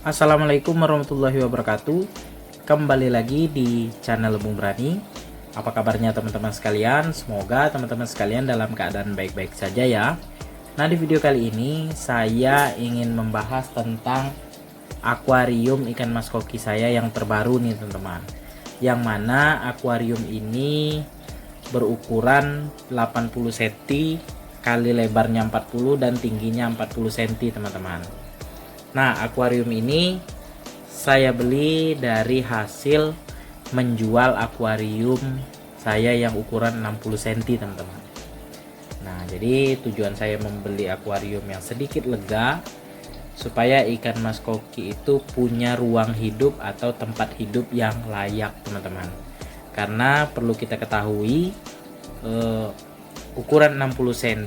Assalamualaikum warahmatullahi wabarakatuh. Kembali lagi di channel Lebung Berani. Apa kabarnya teman-teman sekalian? Semoga teman-teman sekalian dalam keadaan baik-baik saja ya. Nah, di video kali ini saya ingin membahas tentang akuarium ikan mas koki saya yang terbaru nih teman-teman. Yang mana akuarium ini berukuran 80 cm kali lebarnya 40 dan tingginya 40 cm teman-teman. Nah, akuarium ini saya beli dari hasil menjual akuarium saya yang ukuran 60 cm teman-teman. Nah, jadi tujuan saya membeli akuarium yang sedikit lega supaya ikan mas koki itu punya ruang hidup atau tempat hidup yang layak teman-teman. Karena perlu kita ketahui ukuran 60 cm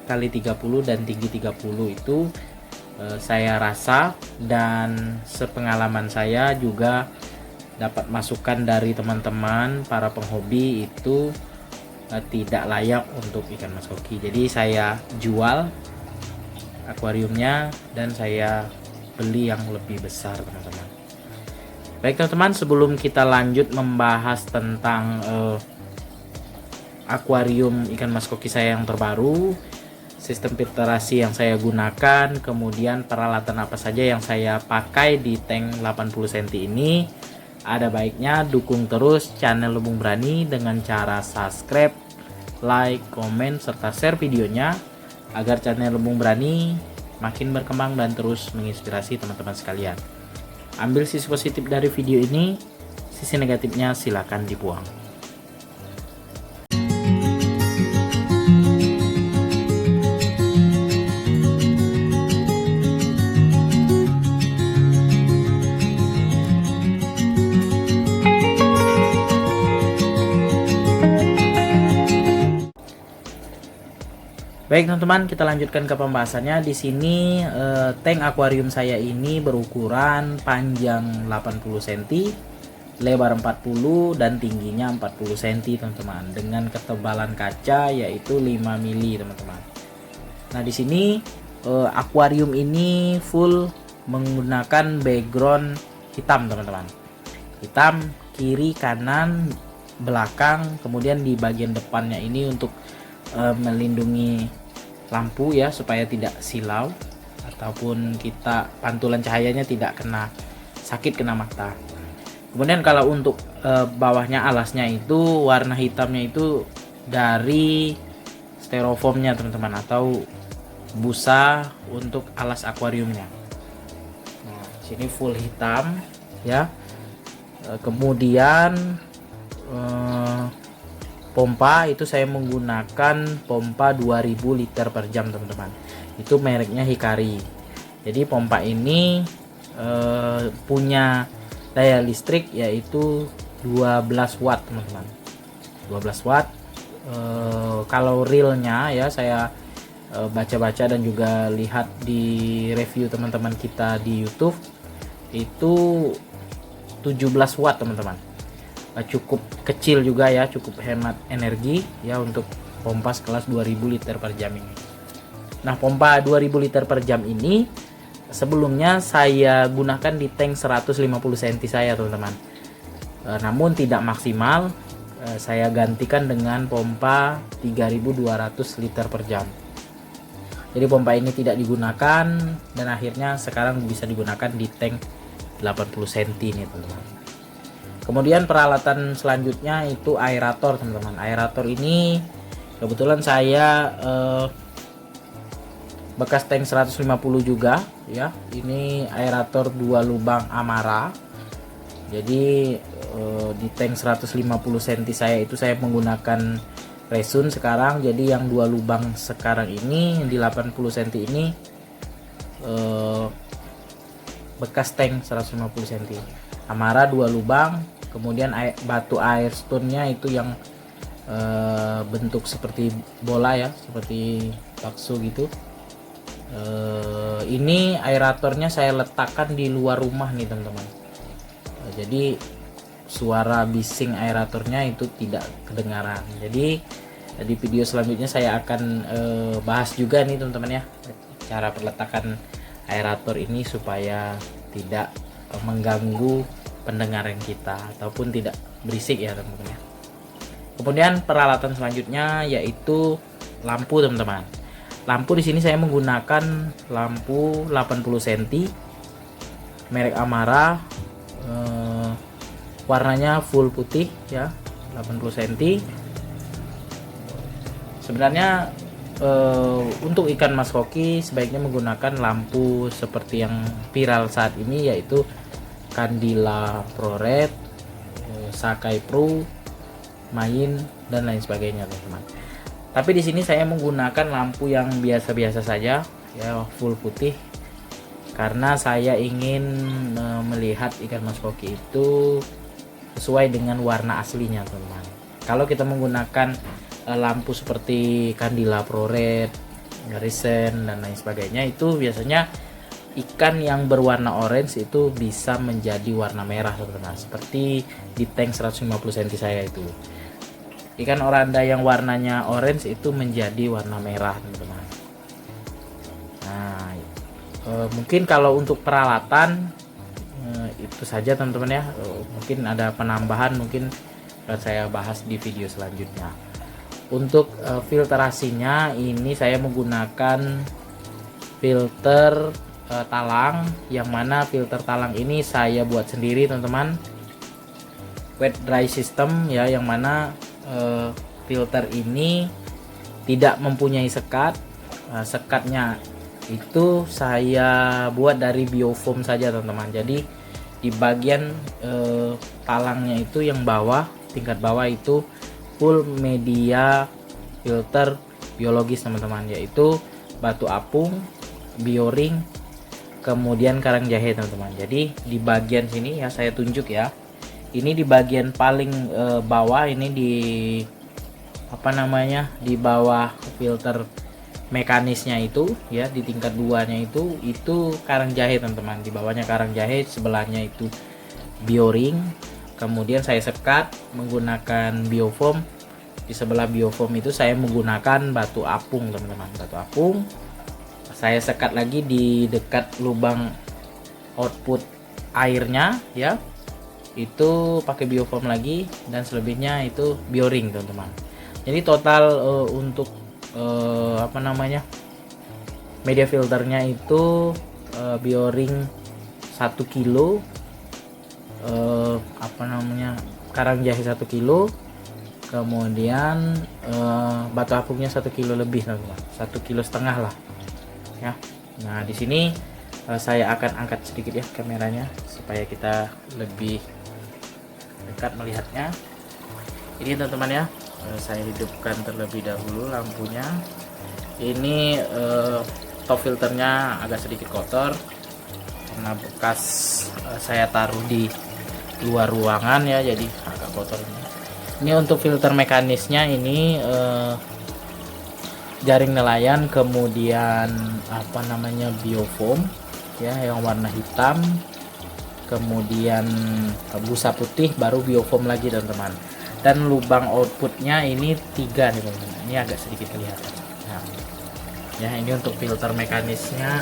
kali 30 dan tinggi 30 itu saya rasa dan sepengalaman saya juga dapat masukan dari teman-teman para penghobi itu tidak layak untuk ikan mas koki. Jadi saya jual akuariumnya dan saya beli yang lebih besar teman-teman. Baik teman-teman, sebelum kita lanjut membahas tentang akuarium ikan mas koki saya yang terbaru, sistem filtrasi yang saya gunakan, kemudian peralatan apa saja yang saya pakai di tank 80 cm ini, ada baiknya dukung terus channel Lebung Berani dengan cara subscribe, like, komen, serta share videonya agar channel Lebung Berani makin berkembang dan terus menginspirasi teman-teman sekalian. Ambil sisi positif dari video ini, sisi negatifnya silakan dibuang. Baik teman-teman, kita lanjutkan ke pembahasannya. Di sini tank akuarium saya ini berukuran panjang 80 cm, lebar 40 dan tingginya 40 cm teman-teman, dengan ketebalan kaca yaitu 5 mili teman-teman. Nah, di sini akuarium ini full menggunakan background hitam teman-teman. Hitam kiri, kanan, belakang, kemudian di bagian depannya ini untuk melindungi lampu ya supaya tidak silau ataupun kita pantulan cahayanya tidak kena sakit, kena mata. Kemudian kalau untuk bawahnya alasnya itu warna hitamnya itu dari styrofoamnya teman-teman, atau busa untuk alas akuariumnya. Nah, sini full hitam ya. Kemudian pompa itu saya menggunakan pompa 2000 liter per jam teman-teman. Itu mereknya Hikari. Jadi pompa ini punya daya listrik yaitu 12 watt teman-teman. 12 watt. Kalau realnya ya saya baca-baca dan juga lihat di review teman-teman kita di YouTube itu 17 watt teman-teman. Cukup kecil juga ya, cukup hemat energi ya untuk pompa sekelas 2000 liter per jam ini. Nah, pompa 2000 liter per jam ini sebelumnya saya gunakan di tank 150 cm saya teman-teman. Namun tidak maksimal, saya gantikan dengan pompa 3200 liter per jam. Jadi pompa ini tidak digunakan dan akhirnya sekarang bisa digunakan di tank 80 cm nih teman-teman. Kemudian peralatan selanjutnya itu aerator teman-teman. Aerator ini kebetulan saya bekas tank 150 juga ya. Ini aerator 2 lubang Amara. Jadi di tank 150 cm saya itu saya menggunakan resun sekarang. Jadi yang 2 lubang sekarang ini di 80 cm ini bekas tank 150 cm. Amara 2 lubang. Kemudian batu air stone-nya itu yang bentuk seperti bola ya, seperti bakso gitu. Ini aeratornya saya letakkan di luar rumah nih teman-teman. Jadi suara bising aeratornya itu tidak kedengaran. Jadi di video selanjutnya saya akan bahas juga nih teman-teman ya, cara peletakan aerator ini supaya tidak mengganggu pendengaran kita ataupun tidak berisik ya teman-teman ya. Kemudian peralatan selanjutnya yaitu lampu teman-teman. Lampu di sini saya menggunakan lampu 80 cm merek Amara, warnanya full putih ya, 80 cm. Sebenarnya untuk ikan mas koki sebaiknya menggunakan lampu seperti yang viral saat ini, yaitu Candila ProRed, Sakai Pro, Main dan lain sebagainya teman-teman. Tapi di sini saya menggunakan lampu yang biasa-biasa saja ya, full putih, karena saya ingin melihat ikan mas koki itu sesuai dengan warna aslinya teman-teman. Kalau kita menggunakan lampu seperti Candila ProRed, Garrison dan lain sebagainya, itu biasanya ikan yang berwarna orange itu bisa menjadi warna merah teman-teman, seperti di tank 150 cm saya itu. Ikan oranda yang warnanya orange itu menjadi warna merah teman-teman. Nah, mungkin kalau untuk peralatan itu saja teman-teman ya. Mungkin ada penambahan, mungkin akan saya bahas di video selanjutnya. Untuk filterasinya ini saya menggunakan filter talang, yang mana filter talang ini saya buat sendiri teman-teman, wet dry system ya, yang mana filter ini tidak mempunyai sekat. Sekatnya itu saya buat dari biofoam saja teman-teman. Jadi di bagian talangnya itu yang bawah, tingkat bawah itu full media filter biologis teman-teman, yaitu batu apung, bioring, kemudian karang jahe teman-teman. Jadi di bagian sini ya, saya tunjuk ya, ini di bagian paling bawah ini, di apa namanya, di bawah filter mekanisnya itu ya, di tingkat 2 nya itu karang jahe teman-teman. Di bawahnya karang jahe, sebelahnya itu bioring, kemudian saya sekat menggunakan biofoam. Di sebelah biofoam itu saya menggunakan batu apung teman-teman, batu apung. Saya sekat lagi di dekat lubang output airnya ya, itu pakai biofoam lagi, dan selebihnya itu bioring teman-teman. Jadi total untuk apa namanya, media filternya itu bioring 1 kilo, apa namanya, karang jahe 1 kilo, kemudian batu apungnya 1 kilo lebih teman-teman, 1,5 kilo lah ya. Nah di sini saya akan angkat sedikit ya kameranya supaya kita lebih dekat melihatnya. Ini teman-teman ya, saya hidupkan terlebih dahulu lampunya. Ini top filternya agak sedikit kotor karena bekas saya taruh di luar ruangan ya, jadi agak kotor ini. Ini untuk filter mekanisnya, ini jaring nelayan, kemudian apa namanya, biofoam ya yang warna hitam, kemudian busa putih, baru biofoam lagi teman-teman. Dan lubang outputnya ini 3 nih teman-teman, ini agak sedikit kelihatan. Nah, ya ini untuk filter mekanisnya.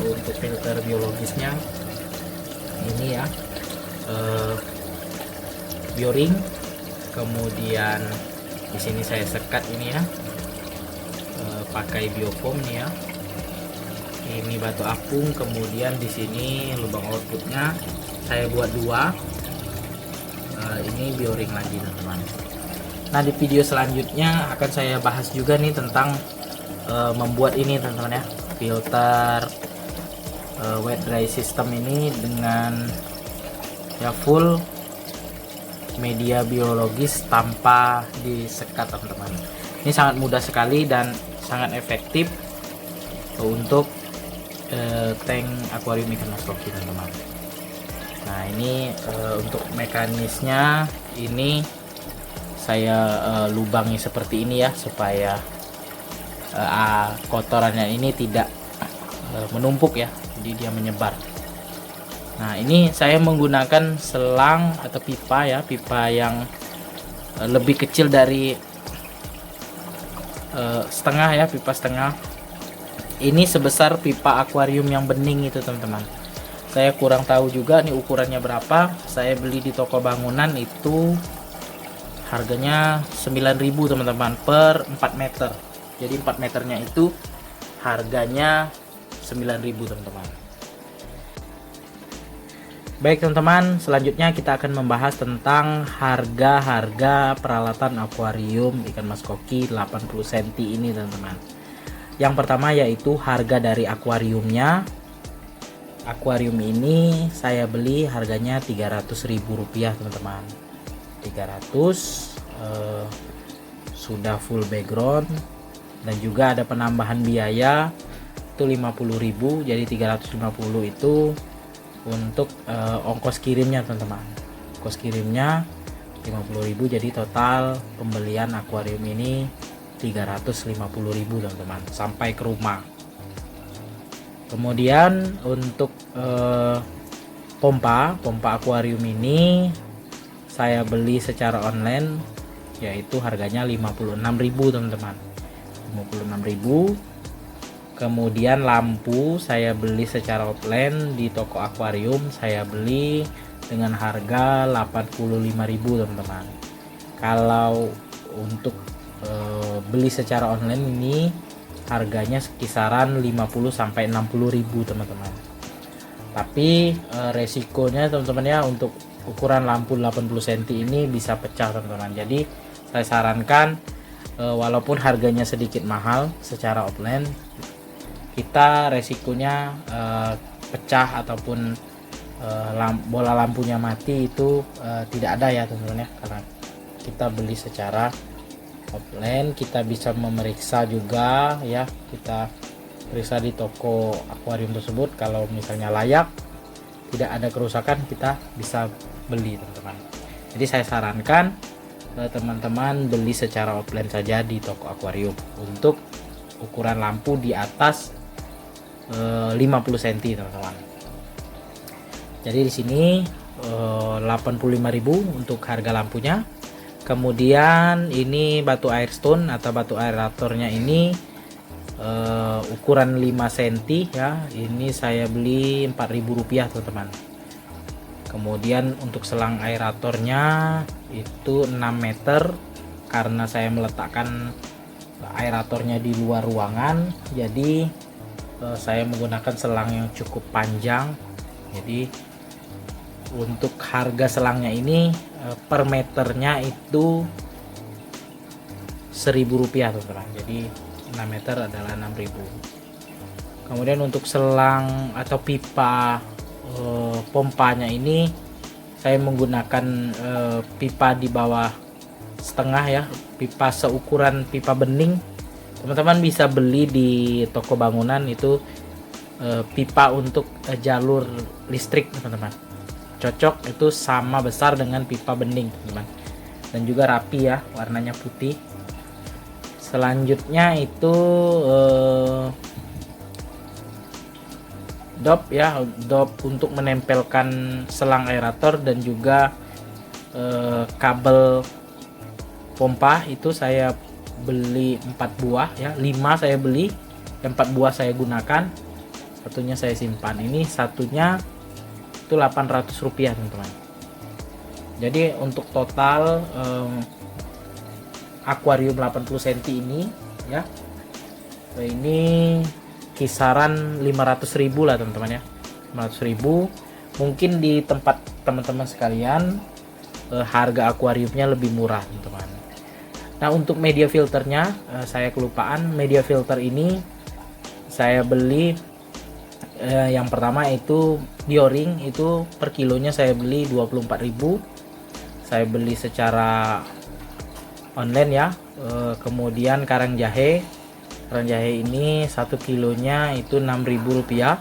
Untuk filter biologisnya ini ya, bioring, kemudian di sini saya sekat ini ya, pakai biofoam nih ya. Ini batu apung, kemudian di sini lubang outputnya saya buat 2. Ini bioring lagi teman-teman. Nah di video selanjutnya akan saya bahas juga nih tentang membuat ini teman-teman ya, filter wet dry system ini dengan ya full media biologis tanpa disekat teman-teman. Ini sangat mudah sekali dan sangat efektif untuk tank akuarium ikan mas koki teman-teman. Nah ini untuk mekanisnya ini saya lubangi seperti ini ya, supaya kotorannya ini tidak menumpuk ya, jadi dia menyebar. Nah ini saya menggunakan selang atau pipa ya, pipa yang lebih kecil dari setengah ya, pipa setengah. Ini sebesar pipa akuarium yang bening itu teman-teman. Saya kurang tahu juga nih ukurannya berapa. Saya beli di toko bangunan itu harganya 9.000 teman-teman per 4 meter. Jadi 4 meternya itu harganya 9.000 teman-teman. Baik teman-teman, selanjutnya kita akan membahas tentang harga-harga peralatan akuarium ikan mas koki 80 cm ini teman-teman. Yang pertama yaitu harga dari akuariumnya. Akuarium ini saya beli harganya Rp300.000 teman-teman. 300 sudah full background dan juga ada penambahan biaya itu 50.000, jadi 350 itu untuk ongkos kirimnya teman-teman. Ongkos kirimnya 50.000, jadi total pembelian akuarium ini 350.000 teman-teman sampai ke rumah. Kemudian untuk pompa akuarium ini saya beli secara online, yaitu harganya 56.000 teman-teman. 56.000. Kemudian lampu saya beli secara offline di toko akuarium, saya beli dengan harga 85.000 teman-teman. Kalau untuk beli secara online ini harganya kisaran 50 sampai 60.000 teman-teman. Tapi resikonya teman-teman ya, untuk ukuran lampu 80 cm ini bisa pecah teman-teman. Jadi saya sarankan walaupun harganya sedikit mahal secara offline, kita resikonya pecah ataupun bola lampunya mati itu tidak ada ya teman-teman ya, karena kita beli secara offline. Kita bisa memeriksa juga ya, kita periksa di toko akuarium tersebut, kalau misalnya layak, tidak ada kerusakan, kita bisa beli teman-teman. Jadi saya sarankan teman-teman beli secara offline saja di toko akuarium untuk ukuran lampu di atas 50 cm teman-teman. Jadi di sini 85.000 untuk harga lampunya. Kemudian ini batu air stone atau batu aeratornya ini ukuran 5 cm ya. Ini saya beli Rp4.000 teman-teman. Kemudian untuk selang aeratornya itu 6 meter, karena saya meletakkan aeratornya di luar ruangan, jadi saya menggunakan selang yang cukup panjang. Jadi untuk harga selangnya ini per meternya itu Rp1.000 teman-teman. Jadi 6 meter adalah 6.000. Kemudian untuk selang atau pipa pompanya ini saya menggunakan pipa di bawah setengah ya, pipa seukuran pipa bening. Teman-teman bisa beli di toko bangunan itu pipa untuk jalur listrik teman-teman. Cocok, itu sama besar dengan pipa bening teman-teman, dan juga rapi ya, warnanya putih. Selanjutnya itu dop ya, dop untuk menempelkan selang aerator dan juga kabel pompa. Itu saya beli 4 buah ya, 5 saya beli, 4 buah saya gunakan, satunya saya simpan. Ini satunya itu Rp800 teman-teman. Jadi untuk total akuarium 80 cm ini ya, ini kisaran 500.000 lah teman-teman ya, 500.000. Mungkin di tempat teman-teman sekalian harga akuariumnya lebih murah teman-teman. Nah untuk media filternya saya kelupaan. Media filter ini saya beli yang pertama itu Dioring, itu per kilonya saya beli 24.000. Saya beli secara online ya. Kemudian karang jahe ini 1 kilonya itu Rp6.000.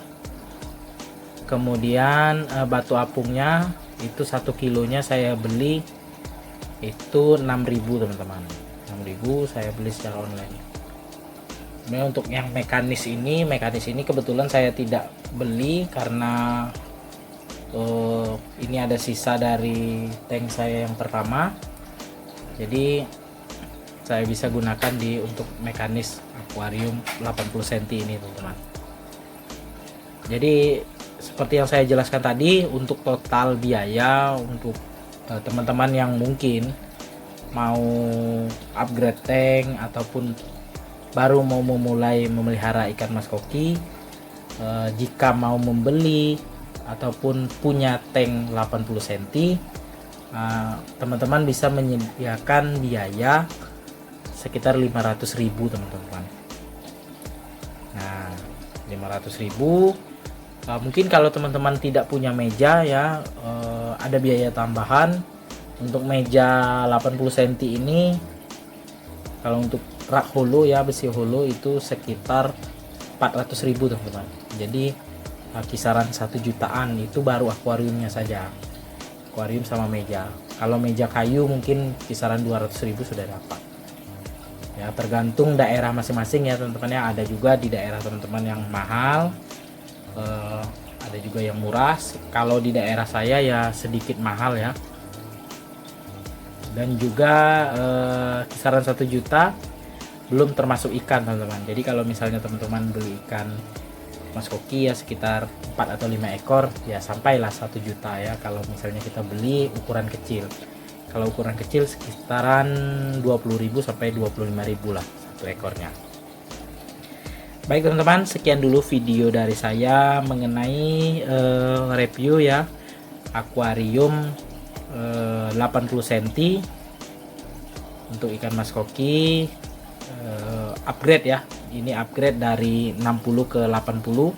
Kemudian batu apungnya itu 1 kilonya saya beli itu 6.000 teman-teman. 6.000 saya beli secara online. Nah, untuk yang mekanis ini kebetulan saya tidak beli karena ini ada sisa dari tank saya yang pertama. Jadi saya bisa gunakan untuk mekanis akuarium 80 cm ini teman-teman. Jadi seperti yang saya jelaskan tadi, untuk total biaya untuk teman-teman yang mungkin mau upgrade tank ataupun baru mau memulai memelihara ikan mas koki, jika mau membeli ataupun punya tank 80 cm, teman-teman bisa menyediakan biaya sekitar 500.000 teman-teman. Nah, 500.000. Mungkin kalau teman-teman tidak punya meja ya, ada biaya tambahan. Untuk meja 80 cm ini, kalau untuk rak holo ya, besi holo itu sekitar 400.000 teman-teman. Jadi kisaran 1 jutaan itu baru akuariumnya saja, akuarium sama meja. Kalau meja kayu mungkin kisaran 200.000 sudah dapat ya, tergantung daerah masing-masing ya teman-teman ya. Ada juga di daerah teman-teman yang mahal, ada juga yang murah. Kalau di daerah saya ya sedikit mahal ya, dan juga kisaran 1 juta belum termasuk ikan teman-teman. Jadi kalau misalnya teman-teman beli ikan mas koki ya sekitar 4 atau 5 ekor ya sampailah 1 juta ya, kalau misalnya kita beli ukuran kecil. Kalau ukuran kecil sekitaran 20.000 sampai 25.000 lah satu ekornya. Baik teman-teman, sekian dulu video dari saya mengenai review ya akuarium 80 cm untuk ikan mas koki, upgrade ya. Ini upgrade dari 60 ke 80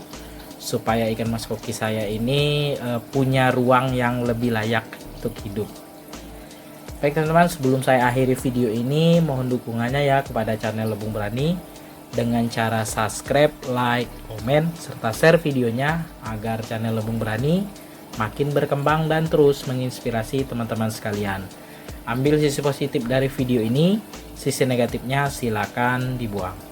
supaya ikan mas koki saya ini punya ruang yang lebih layak untuk hidup. Baik teman-teman, sebelum saya akhiri video ini, mohon dukungannya ya kepada channel Lebung Berani dengan cara subscribe, like, komen, serta share videonya agar channel Lebung Berani makin berkembang dan terus menginspirasi teman-teman sekalian. Ambil sisi positif dari video ini, sisi negatifnya silakan dibuang.